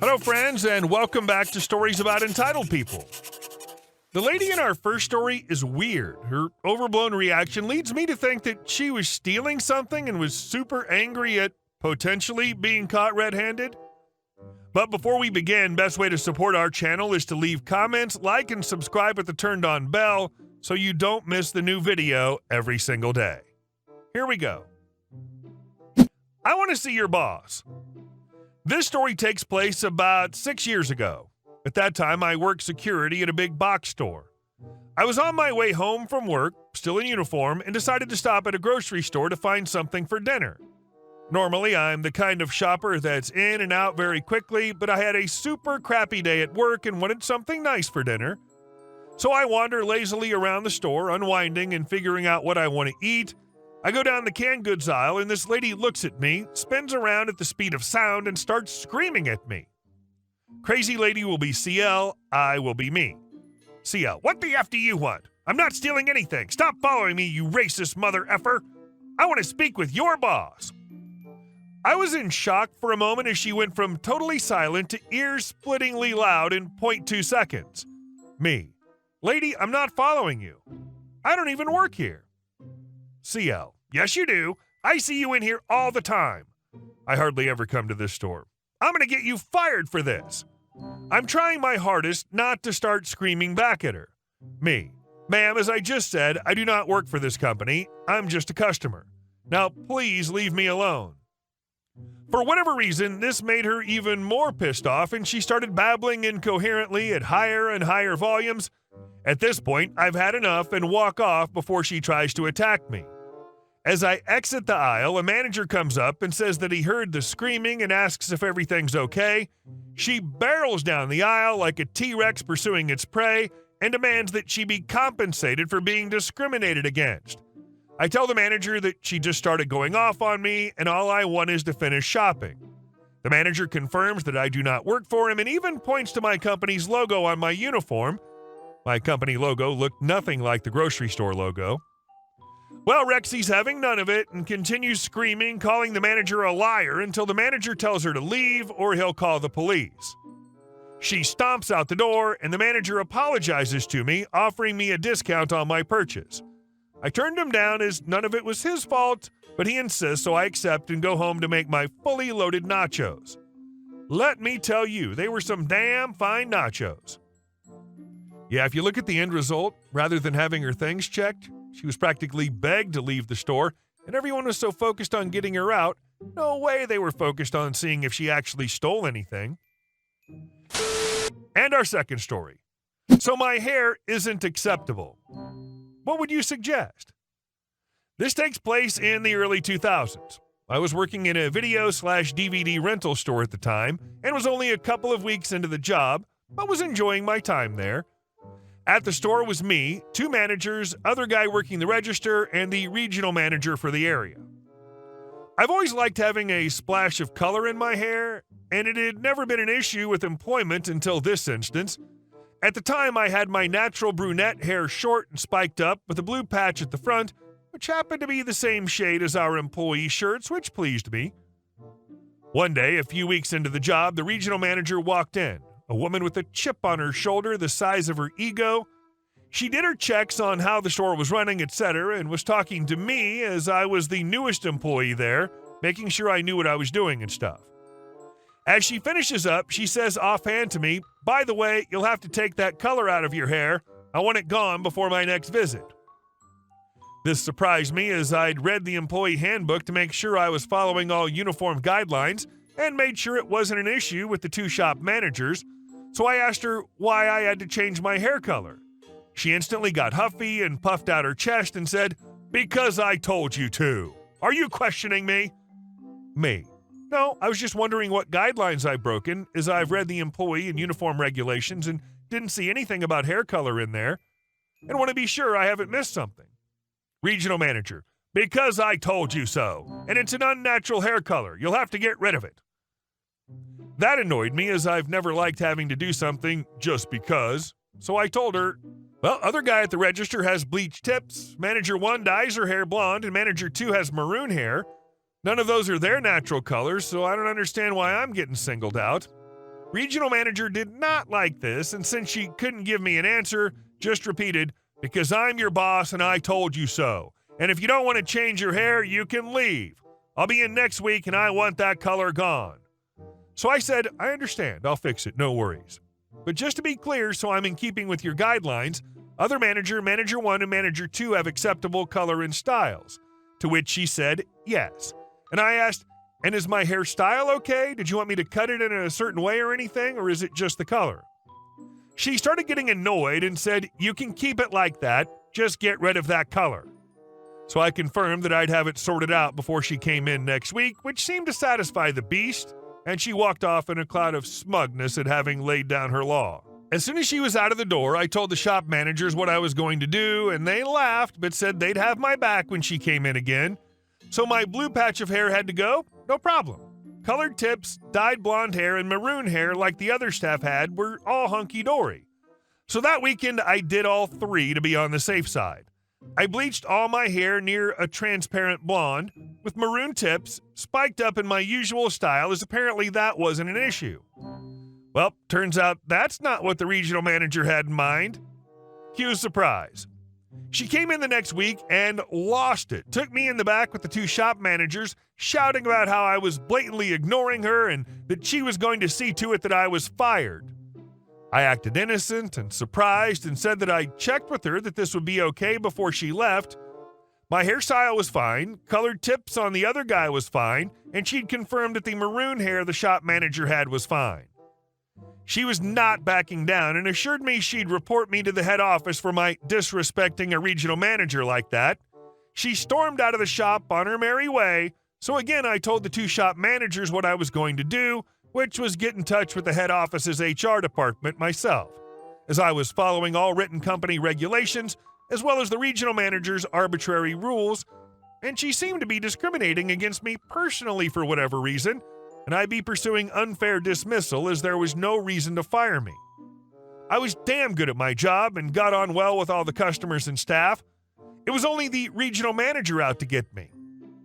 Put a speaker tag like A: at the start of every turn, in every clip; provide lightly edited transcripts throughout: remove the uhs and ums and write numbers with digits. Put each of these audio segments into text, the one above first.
A: Hello, friends, and welcome back to Stories About Entitled People. The lady in our first story is weird. Her overblown reaction leads me to think that she was stealing something and was super angry at potentially being caught red-handed. But before we begin, best way to support our channel is to leave comments, like, and subscribe with the turned-on bell so you don't miss the new video every single day. Here we go. I want to see your boss. This story takes place about 6 years ago. At that time, I worked security at a big box store. I was on my way home from work, still in uniform, and decided to stop at a grocery store to find something for dinner. Normally, I'm the kind of shopper that's in and out very quickly, but I had a super crappy day at work and wanted something nice for dinner. So I wander lazily around the store, unwinding and figuring out what I want to eat. I go down the canned goods aisle, and this lady looks at me, spins around at the speed of sound, and starts screaming at me. Crazy lady will be CL, I will be me. CL, what the F do you want? I'm not stealing anything. Stop following me, you racist mother effer. I want to speak with your boss. I was in shock for a moment as she went from totally silent to ear-splittingly loud in 0.2 seconds. Me, lady, I'm not following you. I don't even work here. CL, yes you do. I see you in here all the time. I hardly ever come to this store. I'm going to get you fired for this. I'm trying my hardest not to start screaming back at her. Me, ma'am, as I just said, I do not work for this company. I'm just a customer. Now please leave me alone. For whatever reason, this made her even more pissed off, and she started babbling incoherently at higher and higher volumes. At this point, I've had enough and walk off before she tries to attack me. As I exit the aisle, a manager comes up and says that he heard the screaming and asks if everything's okay. She barrels down the aisle like a T-Rex pursuing its prey and demands that she be compensated for being discriminated against. I tell the manager that she just started going off on me and all I want is to finish shopping. The manager confirms that I do not work for him and even points to my company's logo on my uniform. My company logo looked nothing like the grocery store logo. Well, Rexy's having none of it and continues screaming, calling the manager a liar until the manager tells her to leave or he'll call the police. She stomps out the door and the manager apologizes to me, offering me a discount on my purchase. I turned him down as none of it was his fault, but he insists, so I accept and go home to make my fully loaded nachos. Let me tell you, they were some damn fine nachos. Yeah, if you look at the end result, rather than having her things checked, she was practically begged to leave the store, and everyone was so focused on getting her out, no way they were focused on seeing if she actually stole anything. And our second story. So my hair isn't acceptable. What would you suggest? This takes place in the early 2000s. I was working in a video/DVD rental store at the time, and was only a couple of weeks into the job, but was enjoying my time there. At the store was me, two managers, other guy working the register, and the regional manager for the area. I've always liked having a splash of color in my hair, and it had never been an issue with employment until this instance. At the time, I had my natural brunette hair short and spiked up with a blue patch at the front, which happened to be the same shade as our employee shirts, which pleased me. One day, a few weeks into the job, the regional manager walked in. A woman with a chip on her shoulder the size of her ego. She did her checks on how the store was running, etc., and was talking to me as I was the newest employee there, making sure I knew what I was doing and stuff. As she finishes up, she says offhand to me, "By the way, you'll have to take that color out of your hair. I want it gone before my next visit." This surprised me as I'd read the employee handbook to make sure I was following all uniform guidelines and made sure it wasn't an issue with the two shop managers, so I asked her why I had to change my hair color. She instantly got huffy and puffed out her chest and said, "Because I told you to. Are you questioning me?" Me. No, I was just wondering what guidelines I've broken, as I've read the employee and uniform regulations and didn't see anything about hair color in there, and want to be sure I haven't missed something. Regional manager. "Because I told you so, and it's an unnatural hair color. You'll have to get rid of it." That annoyed me, as I've never liked having to do something just because, so I told her, "Well, other guy at the register has bleached tips, manager 1 dyes her hair blonde, and manager 2 has maroon hair. None of those are their natural colors, so I don't understand why I'm getting singled out." Regional manager did not like this, and since she couldn't give me an answer, just repeated, "Because I'm your boss and I told you so. And if you don't want to change your hair, you can leave. I'll be in next week and I want that color gone." So I said, "I understand. I'll fix it. No worries. But just to be clear, so I'm in keeping with your guidelines, other manager 1, and manager 2 have acceptable color and styles." To which she said, "Yes." And I asked, "And is my hairstyle okay? Did you want me to cut it in a certain way or anything, or is it just the color?" She started getting annoyed and said, "You can keep it like that. Just get rid of that color." So I confirmed that I'd have it sorted out before she came in next week, which seemed to satisfy the beast, and she walked off in a cloud of smugness at having laid down her law. As soon as she was out of the door, I told the shop managers what I was going to do, and they laughed but said they'd have my back when she came in again. So my blue patch of hair had to go? No problem. Colored tips, dyed blonde hair, and maroon hair like the other staff had were all hunky-dory. So that weekend I did all three to be on the safe side. I bleached all my hair near a transparent blonde with maroon tips, spiked up in my usual style, as apparently that wasn't an issue. Well, turns out that's not what the regional manager had in mind. Cue surprise. She came in the next week and lost it, took me in the back with the two shop managers, shouting about how I was blatantly ignoring her and that she was going to see to it that I was fired. I acted innocent and surprised and said that I checked with her that this would be okay before she left. My hairstyle was fine, colored tips on the other guy was fine, and she'd confirmed that the maroon hair the shop manager had was fine. She was not backing down and assured me she'd report me to the head office for my disrespecting a regional manager like that. She stormed out of the shop on her merry way, so again I told the two shop managers what I was going to do, which was get in touch with the head office's HR department myself, as I was following all written company regulations as well as the regional manager's arbitrary rules, and she seemed to be discriminating against me personally for whatever reason, and I'd be pursuing unfair dismissal as there was no reason to fire me. I was damn good at my job and got on well with all the customers and staff. It was only the regional manager out to get me.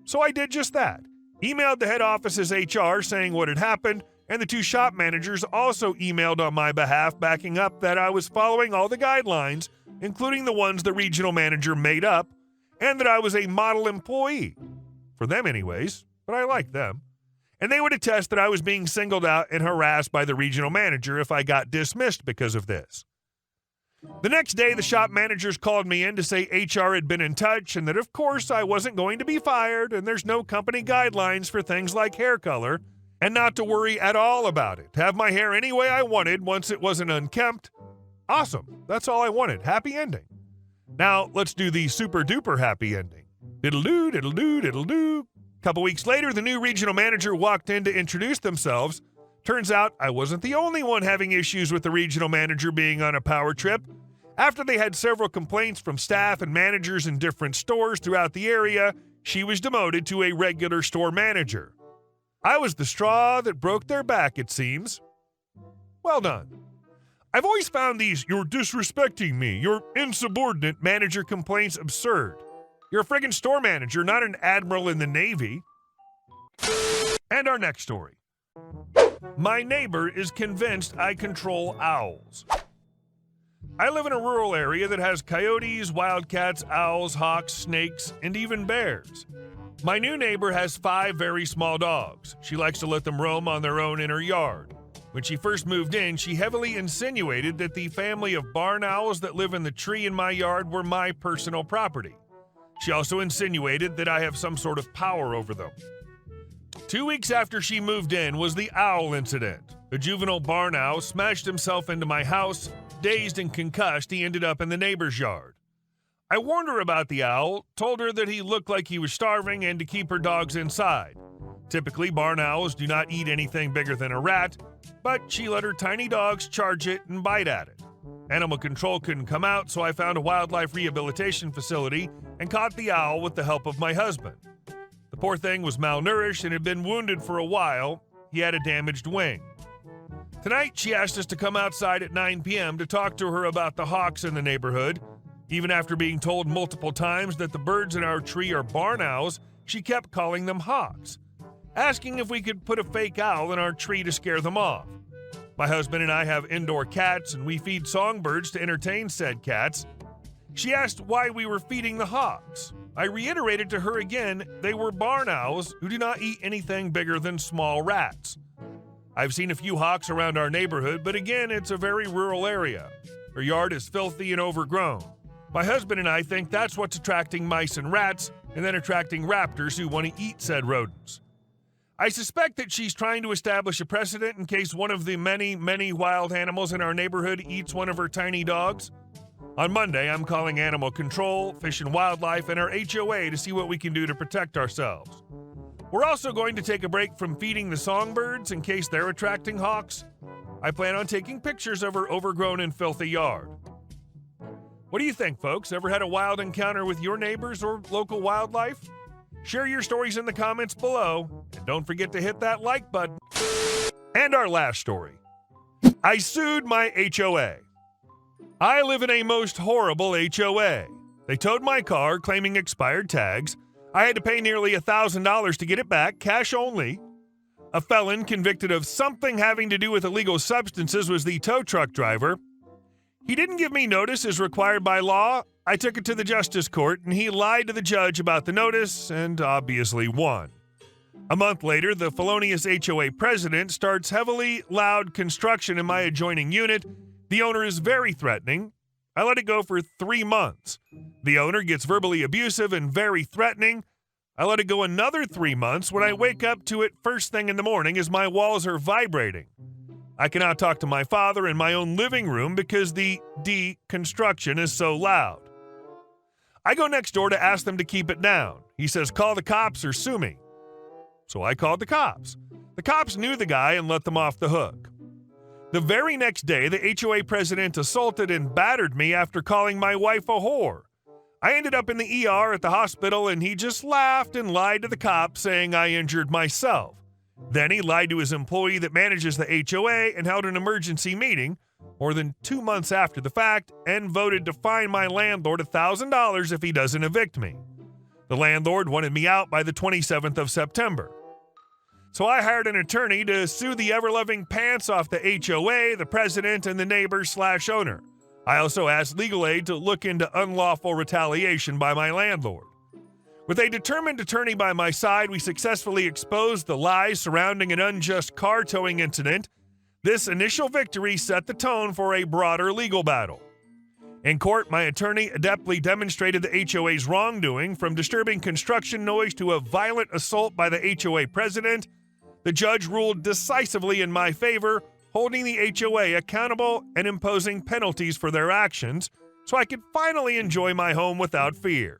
A: So I did just that. Emailed the head office's HR saying what had happened, and the two shop managers also emailed on my behalf backing up that I was following all the guidelines, including the ones the regional manager made up, and that I was a model employee. For them anyways, but I liked them. And they would attest that I was being singled out and harassed by the regional manager if I got dismissed because of this. The next day, the shop managers called me in to say HR had been in touch and that of course I wasn't going to be fired and there's no company guidelines for things like hair color, and not to worry at all about it. Have my hair any way I wanted once it wasn't unkempt. Awesome. That's all I wanted. Happy ending. Now, let's do the super duper happy ending. Diddle-doo, diddle-doo, diddle-doo. Couple weeks later, the new regional manager walked in to introduce themselves. Turns out I wasn't the only one having issues with the regional manager being on a power trip. After they had several complaints from staff and managers in different stores throughout the area, she was demoted to a regular store manager. I was the straw that broke their back, it seems. Well done. I've always found these "you're disrespecting me, you're insubordinate" manager complaints absurd. You're a friggin' store manager, not an admiral in the Navy. And our next story. My neighbor is convinced I control owls. I live in a rural area that has coyotes, wildcats, owls, hawks, snakes, and even bears. My new neighbor has 5 very small dogs. She likes to let them roam on their own in her yard. When she first moved in, she heavily insinuated that the family of barn owls that live in the tree in my yard were my personal property. She also insinuated that I have some sort of power over them. 2 weeks after she moved in was the owl incident. A juvenile barn owl smashed himself into my house. Dazed and concussed, he ended up in the neighbor's yard. I warned her about the owl, told her that he looked like he was starving and to keep her dogs inside. Typically, barn owls do not eat anything bigger than a rat, but she let her tiny dogs charge it and bite at it. Animal control couldn't come out, so I found a wildlife rehabilitation facility and caught the owl with the help of my husband. The poor thing was malnourished and had been wounded for a while. He had a damaged wing. Tonight, she asked us to come outside at 9 p.m. to talk to her about the hawks in the neighborhood. Even after being told multiple times that the birds in our tree are barn owls, she kept calling them hawks, asking if we could put a fake owl in our tree to scare them off. My husband and I have indoor cats, and we feed songbirds to entertain said cats. She asked why we were feeding the hawks. I reiterated to her again they were barn owls who do not eat anything bigger than small rats. I've seen a few hawks around our neighborhood, but again, it's a very rural area. Her yard is filthy and overgrown. My husband and I think that's what's attracting mice and rats, and then attracting raptors who want to eat said rodents. I suspect that she's trying to establish a precedent in case one of the many, many wild animals in our neighborhood eats one of her tiny dogs. On Monday, I'm calling Animal Control, Fish and Wildlife, and our HOA to see what we can do to protect ourselves. We're also going to take a break from feeding the songbirds in case they're attracting hawks. I plan on taking pictures of her overgrown and filthy yard. What do you think, folks? Ever had a wild encounter with your neighbors or local wildlife? Share your stories in the comments below, and don't forget to hit that like button. And our last story. I sued my HOA. I live in a most horrible HOA. They towed my car, claiming expired tags. I had to pay nearly $1,000 to get it back, cash only. A felon convicted of something having to do with illegal substances was the tow truck driver. He didn't give me notice as required by law. I took it to the justice court, and he lied to the judge about the notice and obviously won. A month later, the felonious HOA president starts heavily loud construction in my adjoining unit. The owner is very threatening. I let it go for 3 months. The owner gets verbally abusive and very threatening. I let it go another 3 months when I wake up to it first thing in the morning as my walls are vibrating. I cannot talk to my father in my own living room because the deconstruction is so loud. I go next door to ask them to keep it down. He says, call the cops or sue me. So I called the cops. The cops knew the guy and let them off the hook. The very next day, the HOA president assaulted and battered me after calling my wife a whore. I ended up in the ER at the hospital, and he just laughed and lied to the cops, saying I injured myself. Then he lied to his employee that manages the HOA and held an emergency meeting more than 2 months after the fact and voted to fine my landlord $1,000 if he doesn't evict me. The landlord wanted me out by the 27th of September. So I hired an attorney to sue the ever-loving pants off the HOA, the president, and the neighbor/owner. I also asked legal aid to look into unlawful retaliation by my landlord. With a determined attorney by my side, we successfully exposed the lies surrounding an unjust car towing incident. This initial victory set the tone for a broader legal battle. In court, my attorney adeptly demonstrated the HOA's wrongdoing, from disturbing construction noise to a violent assault by the HOA president. The judge ruled decisively in my favor, holding the HOA accountable and imposing penalties for their actions, so I could finally enjoy my home without fear.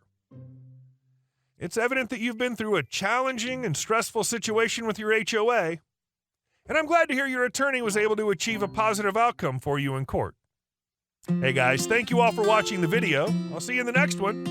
A: It's evident that you've been through a challenging and stressful situation with your HOA, and I'm glad to hear your attorney was able to achieve a positive outcome for you in court. Hey guys, thank you all for watching the video. I'll see you in the next one.